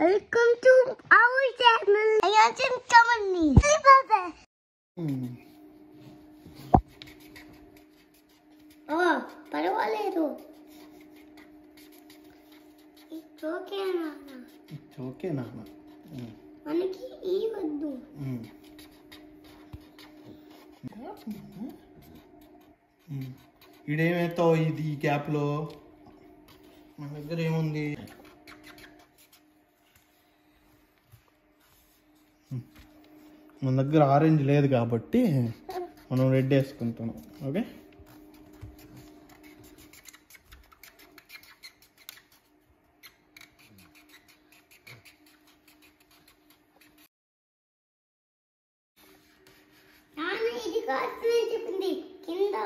Welcome to our channel. I am Kamani. Oh, పర్వాలేదు. It's okay నాన్న. It's okay నాన్న. మనకి ఈ వద్దు. ఇడేమేస్తావు ఇది ఈ క్యాప్లో? మన దగ్గర ఏముంది? మన దగ్గర ఆరెంజ్ లేదు కాబట్టి మనం రెడ్ వేసుకుంటున్నాం. ఓకే, ఇది కాస్త చెప్పింది కింద.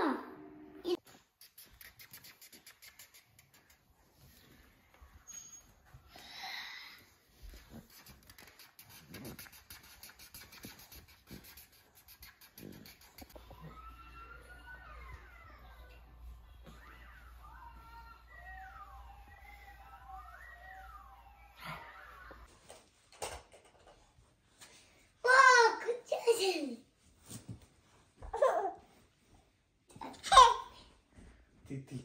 Titi.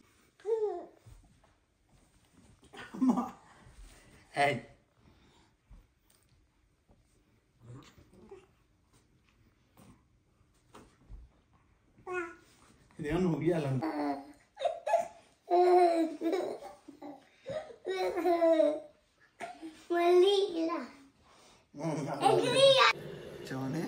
Amma. Hey. ఇదేమన్నా ఉయ్యాలంట. మళ్ళీ ఇలా చూడండి.